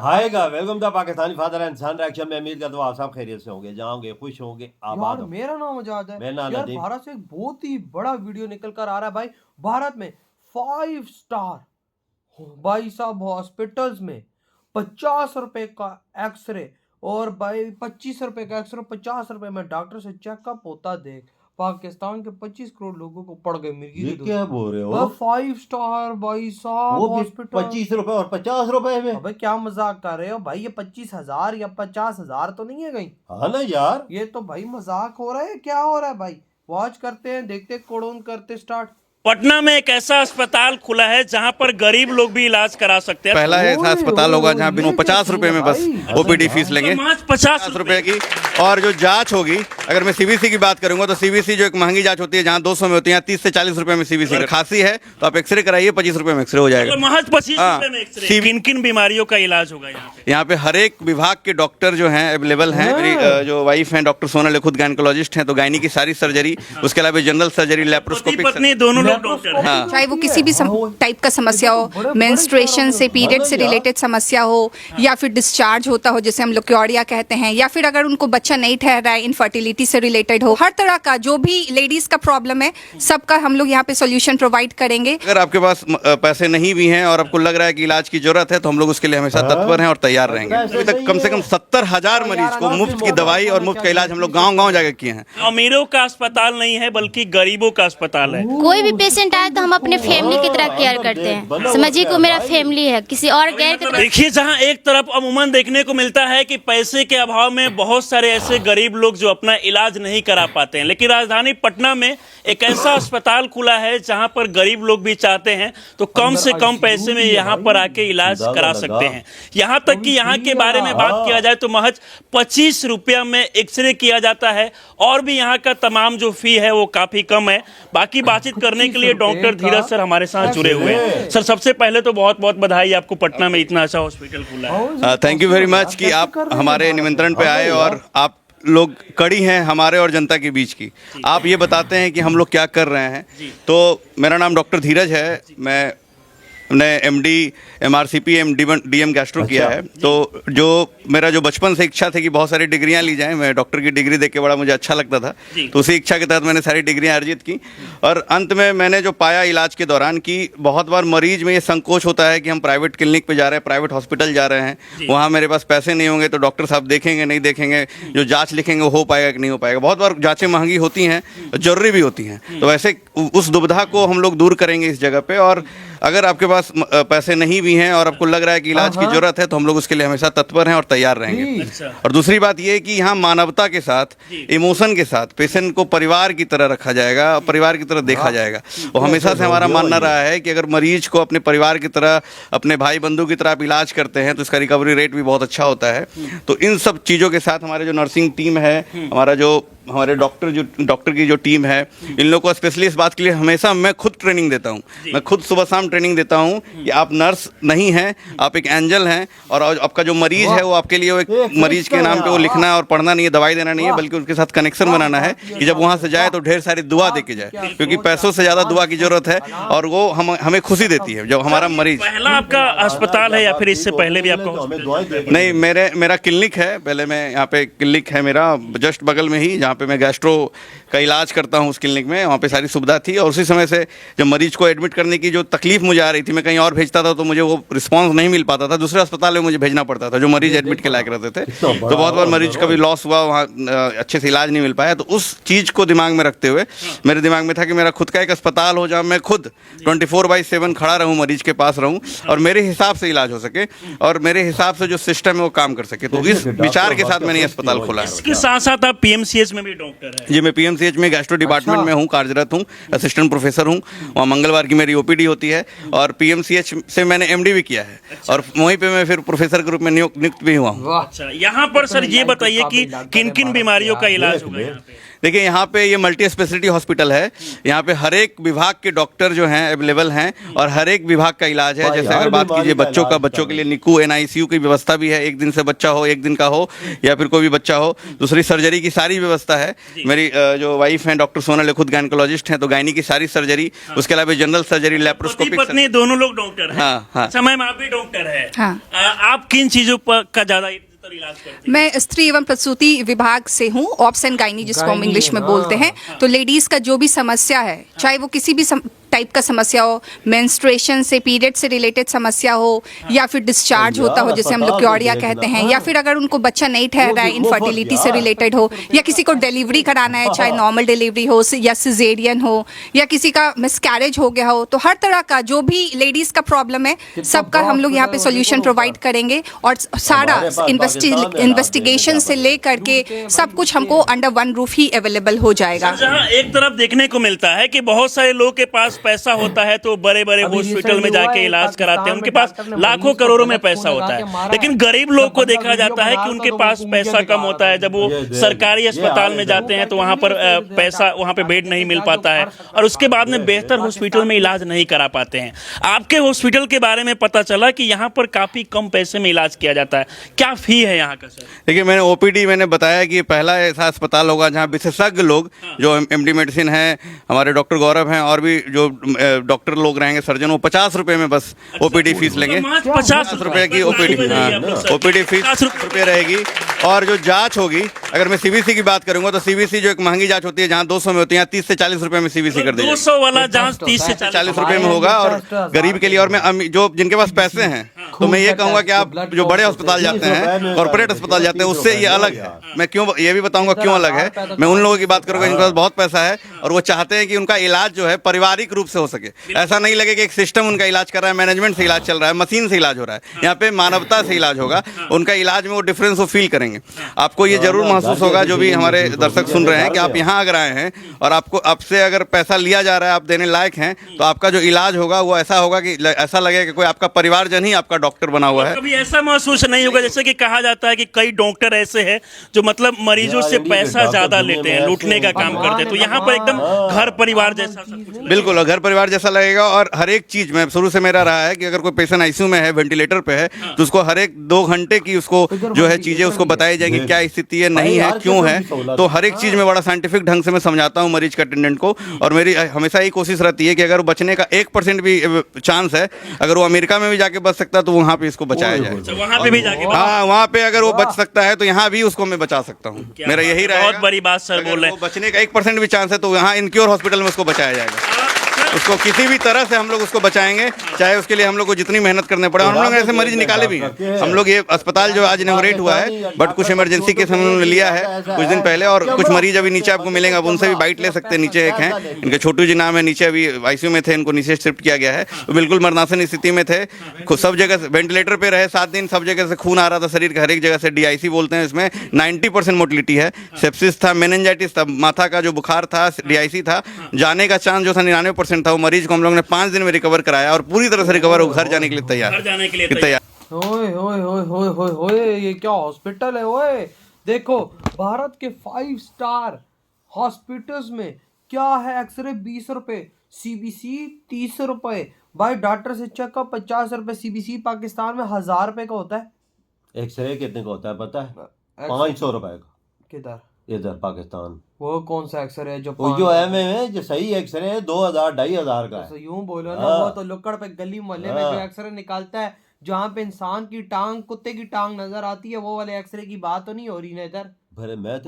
आएगा। Welcome to Pakistani father and son reaction में। उम्मीद करता हूँ आप सब खैरियत से होंगे, जाओगे, खुश होंगे, आबाद होंगे। मेरा नाम आजाद है। मेरा नाम यार नदीम। भारत से एक बहुत ही बड़ा वीडियो निकल कर आ रहा है भाई। भारत में 5 स्टार भाई साहब हॉस्पिटल्स में 50 रुपए का एक्सरे और भाई 25 रुपए का एक्सरे 50 रुपए में डॉक्टर से चेकअप होता देख पाकिस्तान के 25 करोड़ लोगों को पड़ गए मिर्गी ये की दूध। क्या बोल रहे हो? 5 स्टार भाई साहब वो भी हॉस्पिटल 25 रुपए और 50 रुपए में। अबे क्या मजाक कर रहे हो भाई? ये 25,000 या 50,000 तो नहीं है कहीं? हाँ ना यार, ये तो भाई मजाक हो रहा है। क्या हो रहा है भाई? वॉच करते हैं, देखते कोडोन करते स्टार्ट। पटना में एक ऐसा अस्पताल खुला है जहां पर गरीब लोग भी इलाज करा सकते हैं। पहला ऐसा अस्पताल होगा जहाँ बिना 50 रुपए में बस ओपीडी फीस लेंगे, मात्र 50 रुपए की। और जो जांच होगी, अगर मैं सीबीसी की बात करूंगा तो सीबीसी जो एक महंगी जांच होती है जहाँ 200 में होती है, 30 से 40 रुपए में सीबीसी। अगर खांसी है तो आप एक्सरे कराइए, 25 रुपए में एक्सरे हो जाएगा। महज 25 रुपए में एक्सरे। किन किन बीमारियों का इलाज होगा यहाँ पे? हर एक विभाग के डॉक्टर जो हैं अवेलेबल हैं। मेरी जो वाइफ हैं डॉक्टर सोनल खुद गायनेकोलॉजिस्ट हैं, तो गायनी की सारी सर्जरी, उसके अलावा जनरल सर्जरी, लैप्रोस्कोपिक, पत्नी दोनों लोग डॉक्टर हैं। चाहे वो किसी भी टाइप का समस्या हो, मेंस्ट्रुएशन से, पीरियड से रिलेटेड समस्या हो, या फिर डिस्चार्ज होता हो जिसे हम लोग क्योरिया कहते हैं, या फिर अगर उनको बच्चा नहीं ठहर रहा है, इनफर्टिलिटी से रिलेटेड हो, हर तरह का जो भी लेडीज का प्रॉब्लम है सबका हम लोग यहाँ पे सोल्यूशन प्रोवाइड करेंगे। अगर आपके पास पैसे नहीं भी हैं और आपको लग रहा है कि इलाज की जरूरत है तो हम लोग उसके लिए हमेशा तत्पर हैं और तैयार रहेंगे। अभी तक कम से कम 70,000 मरीज को मुफ्त की दवाई और मुफ्त का इलाज हम लोग गाँव-गाँव जाकर किए हैं। अमीरों का अस्पताल नहीं है बल्कि गरीबों का अस्पताल है। कोई भी पेशेंट आए तो हम अपने फैमिली की तरह केयर करते हैं। समझिए को मेरा फैमिली है, किसी और केयर की तरह। देखिए, जहां एक तरफ अमूमन देखने को मिलता है कि पैसे के अभाव में बहुत सारे ऐसे गरीब लोग जो अपना इलाज नहीं करा पाते हैं, लेकिन राजधानी पटना में एक ऐसा अस्पताल खुला है जहां पर गरीब लोग भी चाहते हैं तो कम से कम पैसे में यहां पर आके इलाज करा सकते हैं। यहां तक कि यहां के बारे में बात किया जाए तो महज 25 रुपया में एक्सरे किया जाता है और भी यहां का तमाम जो फी है वो काफी कम है। बाकी बातचीत करने के लिए डॉक्टर धीरज सर हमारे साथ जुड़े हुए हैं। सर, सबसे पहले तो बहुत बहुत बधाई आपको, पटना में इतना अच्छा हॉस्पिटल खुला है। थैंक यू वेरी मच कि आप हमारे निमंत्रण पे आए और आप लोग कड़ी हैं हमारे और जनता के बीच की। आप ये बताते हैं कि हम लोग क्या कर रहे हैं। तो मेरा नाम डॉक्टर धीरज है, मैंने एमडी एमआरसीपी डीएम गैस्ट्रो किया है। तो जो मेरा जो बचपन से इच्छा थी कि बहुत सारी डिग्रियां ली जाएं, मैं डॉक्टर की डिग्री देख के बड़ा मुझे अच्छा लगता था, तो उसी इच्छा के तहत मैंने सारी डिग्रियां अर्जित की। और अंत में मैंने जो पाया इलाज के दौरान कि बहुत बार मरीज में ये संकोच होता है कि हम प्राइवेट क्लिनिक पे जा रहे हैं, प्राइवेट हॉस्पिटल जा रहे हैं, वहाँ मेरे पास पैसे नहीं होंगे तो डॉक्टर साहब देखेंगे नहीं देखेंगे, जो जाँच लिखेंगे वो हो पाएगा कि नहीं हो पाएगा। बहुत बार जाँचें महंगी होती हैं, जरूरी भी होती हैं। तो वैसे उस दुविधा को हम लोग दूर करेंगे इस जगह पे। और अगर आपके पास पैसे नहीं भी हैं और आपको लग रहा है कि इलाज की जरूरत है तो हम लोग उसके लिए हमेशा तत्पर हैं और तैयार रहेंगे। और दूसरी बात ये है कि यहाँ मानवता के साथ, इमोशन के साथ पेशेंट को परिवार की तरह रखा जाएगा, परिवार की तरह देखा जाएगा। और हमेशा से हमारा मानना रहा है कि अगर मरीज को अपने परिवार की तरह, अपने भाई बंधु की तरह आप इलाज करते हैं तो इसका रिकवरी रेट भी बहुत अच्छा होता है। तो इन सब चीज़ों के साथ हमारे जो नर्सिंग टीम है, हमारे डॉक्टर की जो टीम है, इन लोगों को स्पेशली इस बात के लिए हमेशा मैं खुद ट्रेनिंग देता हूँ। मैं खुद सुबह शाम ट्रेनिंग देता हूँ कि आप नर्स नहीं हैं, आप एक एंजल हैं। और आपका जो मरीज है वो आपके लिए एक मरीज के नाम पे वो लिखना और पढ़ना नहीं है, दवाई देना नहीं है, बल्कि उसके साथ कनेक्शन बनाना है कि जब वहाँ से जाए तो ढेर सारी दुआ दे के जाए, क्योंकि पैसों से ज़्यादा दुआ की जरूरत है। और वो हमें खुशी देती है जब हमारा मरीज। पहला आपका अस्पताल है या फिर इससे पहले भी आपका? नहीं, मेरा क्लिनिक है। पहले मैं यहाँ पे क्लिनिक है मेरा जस्ट बगल में ही, जहाँ पे मैं गैस्ट्रो का इलाज करता हूँ। उस क्लिनिक में वहाँ पे सारी सुविधा थी। और उसी समय से जब मरीज को एडमिट करने की जो तकलीफ मुझे आ रही थी, मैं कहीं और भेजता था तो मुझे वो रिस्पांस नहीं मिल पाता था, दूसरे अस्पताल में मुझे भेजना पड़ता था जो मरीज एडमिट के लायक रहते थे। तो बहुत बार मरीज का भी लॉस हुआ, वहाँ अच्छे से इलाज नहीं मिल पाया। तो उस चीज़ को दिमाग में रखते हुए मेरे दिमाग में था कि मेरा खुद का एक अस्पताल हो जहाँ मैं खुद 24/7 खड़ा रहूँ, मरीज के पास रहूँ और मेरे हिसाब से इलाज हो सके और मेरे हिसाब से जो सिस्टम है वो काम कर सके। तो इस विचार के साथ मैंने अस्पताल खोला है। इसके साथ साथ आप पीएमसीएच में भी डॉक्टर हैं? जी, मैं पीएमसीएच में गैस्ट्रो डिपार्टमेंट में हूँ, कार्यरत हूँ, असिस्टेंट प्रोफेसर हूँ। वहाँ मंगलवार की मेरी ओपीडी होती है और पीएमसीएच से मैंने एमडी भी किया है। और वहीं पे मैं फिर प्रोफेसर के रूप में नियुक्त भी हुआ हूँ। अच्छा, यहाँ पर सर ये बताइए कि किन किन बीमारियों का इलाज होगा यहाँ पे? देखिए यहाँ पे ये मल्टी स्पेशलिटी हॉस्पिटल है, यहाँ पे हर एक विभाग के डॉक्टर जो हैं अवेलेबल हैं और हर एक विभाग का इलाज है। जैसे अगर बात कीजिए बच्चों का, बच्चों के लिए निकू NICU की व्यवस्था भी है, एक दिन से बच्चा हो, एक दिन का हो या फिर कोई भी बच्चा हो। दूसरी सर्जरी की सारी व्यवस्था है। मेरी जो वाइफ हैं डॉक्टर सोनल, खुद गायनिकोलॉजिस्ट हैं, तो गायनी की सारी सर्जरी, उसके अलावा जनरल सर्जरी, लैप्रोस्कोपिक। पत्नी दोनों लोग डॉक्टर हैं। हाँ, हाँ। समय में आप भी डॉक्टर है। हाँ। आप किन चीजों पर का ज्यादा इलाज करते हैं? मैं स्त्री एवं प्रसूति विभाग से हूँ, ऑप्स एंड गायनी जिसको हम गायनी, इंग्लिश में हाँ। बोलते हैं। तो लेडीज का जो भी समस्या है, चाहे वो किसी भी टाइप का समस्या हो, मेंस्ट्रुएशन से, पीरियड से रिलेटेड समस्या हो, या फिर डिस्चार्ज होता हो जिसे हम लोग क्योरिया कहते हैं, या फिर अगर उनको बच्चा नहीं ठहर रहा है, इनफर्टिलिटी से रिलेटेड हो, या किसी को डिलीवरी कराना है, चाहे नॉर्मल डिलीवरी हो या सिजेरियन हो, या किसी का मिसकैरेज हो गया हो, तो हर तरह का जो भी लेडीज का प्रॉब्लम है सबका हम लोग यहाँ पे सोल्यूशन प्रोवाइड करेंगे। और सारा इन्वेस्टिगेशन से लेकर के सब कुछ हमको अंडर वन रूफ ही अवेलेबल हो जाएगा। जहाँ एक तरफ देखने को मिलता है कि बहुत सारे लोगों के पास पैसा होता है तो बड़े बड़े हॉस्पिटल में जाके इलाज कराते हैं, उनके पास लाखों करोड़ों में पैसा होता है। लेकिन गरीब लोग को देखा जाता है कि उनके पास पैसा कम होता है। जब वो सरकारी अस्पताल में जाते हैं तो वहां पर पैसा, वहां पे बेड नहीं मिल पाता है और उसके बाद में बेहतर हॉस्पिटल में इलाज नहीं करा पाते हैं। आपके हॉस्पिटल के बारे में पता चला कि यहाँ पर काफी कम पैसे में इलाज किया जाता है। क्या फी है यहाँ का सर? देखिए, मैंने OPD मैंने बताया कि पहला ऐसा अस्पताल होगा जहाँ विशेषज्ञ लोग जो MD मेडिसिन है, हमारे डॉक्टर गौरव हैं और भी जो डॉक्टर लोग रहेंगे, सर्जन, वो 50 रुपए में बस OPD फीस लेंगे। 50 रुपए की OPD फीस रुपये रहेगी। और जो जांच होगी, अगर मैं CBC की बात करूंगा तो CBC जो एक महंगी जांच होती है, जहाँ 200 में होती है, 30 से 40 रुपए में CBC कर देगी। 200 वाला जांच 30 से 40 रुपए में होगा। और गरीब के लिए, और मैं जो जिनके पास पैसे हैं, तो मैं ये कहूंगा कि आप जो बड़े अस्पताल जाते हैं, कॉर्पोरेट अस्पताल जाते हैं, उससे ये अलग है। मैं क्यों ये भी बताऊंगा क्यों अलग है। मैं उन लोगों की बात करूंगा जिनके पास बहुत पैसा है और वो चाहते हैं कि उनका इलाज जो है पारिवारिक रूप से हो सके। ऐसा नहीं लगे कि एक सिस्टम उनका इलाज कर रहा है, मैनेजमेंट से इलाज चल रहा है, मशीन से इलाज हो रहा है। यहाँ पे मानवता से इलाज होगा। उनका इलाज में वो डिफरेंस वो फील करेंगे। आपको ये जरूर महसूस होगा, जो भी हमारे दर्शक सुन रहे हैं, कि आप यहाँ अगर आए हैं और आपको आपसे अगर पैसा लिया जा रहा है, आप देने लायक हैं, तो आपका जो इलाज होगा वो ऐसा होगा कि ऐसा लगेगा कि कोई आपका परिवारजन ही आपका डॉक्टर बना हुआ है। कभी ऐसा महसूस नहीं होगा, जैसे कि कहा जाता है कि कई डॉक्टर ऐसे हैं जो मतलब मरीजों से पैसा ज्यादा लेते हैं, लूटने का काम करते हैं, तो यहाँ पर एकदम घर परिवार जैसा सब कुछ। बिल्कुल, घर परिवार जैसा लगेगा। और हर एक चीज में शुरू से मेरा रहा है कि अगर कोई पेशेंट ICU में है, वेंटिलेटर पे है, तो उसको हर एक 2 घंटे की उसको जो है चीजें उसको बताई जाएंगी, क्या स्थिति है, नहीं है, क्यों है। तो हर एक चीज में बड़ा साइंटिफिक ढंग से मैं समझाता हूँ मरीज का, अटेंडेंट को। और मेरी हमेशा यही कोशिश रहती है कि अगर बचने का 1% भी चांस है, अगर वो अमेरिका में भी जाके बच सकता है तो वहाँ पे इसको बचाया जाए। वहाँ पे भी जाके, हाँ, वहाँ पे अगर वो बच सकता है तो यहाँ भी उसको मैं बचा सकता हूँ। मेरा यही रहेगा। बहुत बड़ी बात सर बोल रहे हैं। बचने का 1% भी चांस है तो यहाँ इनक्योर हॉस्पिटल में उसको बचाया जाएगा। उसको किसी भी तरह से हम लोग उसको बचाएंगे, चाहे उसके लिए हम लोग को जितनी मेहनत करने पड़े। हम लोग ऐसे मरीज निकाले भी हैं। हम लोग ये अस्पताल जो आज इनॉग्रेट हुआ है, बट कुछ इमरजेंसी केस हमने लिया है कुछ दिन पहले, और कुछ मरीज अभी नीचे आपको मिलेंगे, अब उनसे भी बाइट ले सकते हैं। नीचे एक हैं, इनके छोटू जी नाम है, नीचे अभी ICU में थे, इनको नीचे शिफ्ट किया गया है। तो बिल्कुल मरनासन स्थिति में थे, सब जगह वेंटिलेटर पे रहे 7 दिन, सब जगह से खून आ रहा था शरीर का, हर एक जगह से। DIC बोलते हैं इसमें। 90% मोटिलिटी है, सेप्सिस था, मेनिंजाइटिस था, माथा का जो बुखार था, DIC था। जाने का चांस जो था 99% था। वो मरीज को हम लोग ने 5 दिन में रिकवर कराया और पूरी तरह से रिकवर हो घर जाने के लिए तैयार। ओए ओए ओए ओए ओए ओए, ये क्या हॉस्पिटल है ओए। देखो, भारत के 5 स्टार हॉस्पिटल्स में क्या है, एक्सरे 20 रुपए, CBC 30 रुपए, भाई डॉक्टर से चेकअप 50 रुपए, CBC पाकिस्तान में 1000 रुपए का होता है। एक्सरे कितने का होता है पता है? 500 रुपए का। किधर? इधर पाकिस्तान। वो कौन सा एक्सरे है जो जो है जो सही एक्सरे है 2000-2500 का है। यूं बोलो ना, वो तो लुक्कड़ पे गली मोहल्ले में जो एक्सरे निकालता है, जहाँ पे इंसान की टांग, कुत्ते की टांग नजर आती है, वो वाले एक्सरे की बात तो नहीं हो रही ना इधर।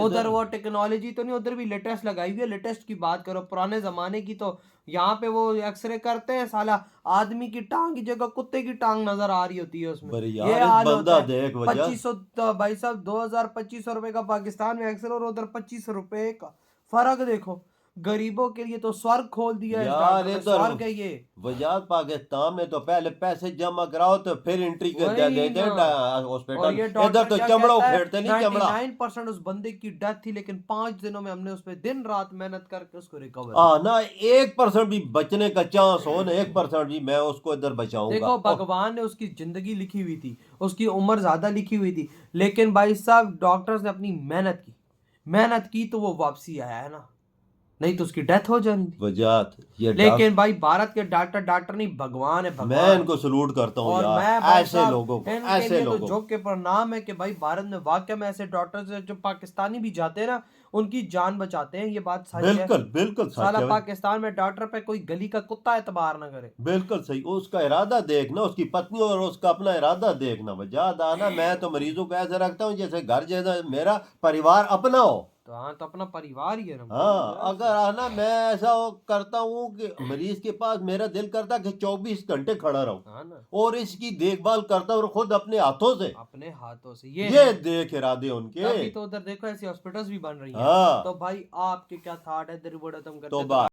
उधर वो टेक्नोलॉजी तो नहीं, उधर भी लेटेस्ट लगाई हुई है। लेटेस्ट की बात करो, पुराने जमाने की तो यहाँ पे वो एक्सरे करते हैं, साला आदमी की टांग की जगह कुत्ते की टांग नजर आ रही होती है उसमें। ये हाल होता है। 2500 भाई साहब, 2000-2500 रुपए का पाकिस्तान में एक्सरे, और उधर 25 रुपए का फर्क देखो। गरीबों के लिए तो स्वर्ग खोल दिया है यार। स्वर्ग है ये। वजह पाकिस्तान में तो पहले पैसे जमा कराओ तो फिर एंट्री कर देते हॉस्पिटल। इधर तो चमड़ा उखेड़ते नहीं, चमड़ा। 99% उस बंदे की डेथ थी, लेकिन 5 दिनों में हमने उस पर दिन रात मेहनत करके उसको रिकवर। ना 1% भी बचने का चांस हो ना, 1% भी, मैं उसको इधर बचाऊंगा। देखो, भगवान ने उसकी जिंदगी लिखी हुई थी, उसकी उम्र ज्यादा लिखी हुई थी, लेकिन भाई साहब डॉक्टर्स ने अपनी मेहनत की। मेहनत की तो वो वापसी आया है ना, नहीं तो उसकी डेथ हो जानी थी। वजात ये लेकिन भाई भारत के डॉक्टर नहीं, भगवान है, मैं भगवान। इनको सलूट करता हूँ और यार, मैं भाई ऐसे साहब, लोगों को, इनके ऐसे लिए तो लोगों जोक के प्रणाम है कि भाई भारत में वाकई में ऐसे डॉक्टर्स हैं जो पाकिस्तानी भी जाते हैं ना, उनकी जान बचाते हैं। ये बात सच है। बिल्कुल बिल्कुल सच साला है भाई। पाकिस्तान में डॉक्टर पे कोई गली का कुत्ता एतबार ना करे। बिल्कुल सही, उसका इरादा देखना, उसकी पत्नी और उसका अपना इरादा देखना। वजात आना, मैं तो मरीजों को ऐसे रखता हूँ जैसे घर जैसा मेरा परिवार अपना हो। तो हाँ, तो अपना परिवार ही है ना। हाँ, अगर आना मैं ऐसा करता हूँ कि मरीज के पास मेरा दिल करता कि 24 घंटे खड़ा रहूं हाँ ना, और इसकी देखभाल करता हूँ खुद अपने हाथों से। अपने हाथों से ये देख इरादे उनके। अभी तो उधर देखो ऐसी हॉस्पिटल्स भी बन रही हैं। हाँ। तो भाई आपके क्या थॉट है, तो बात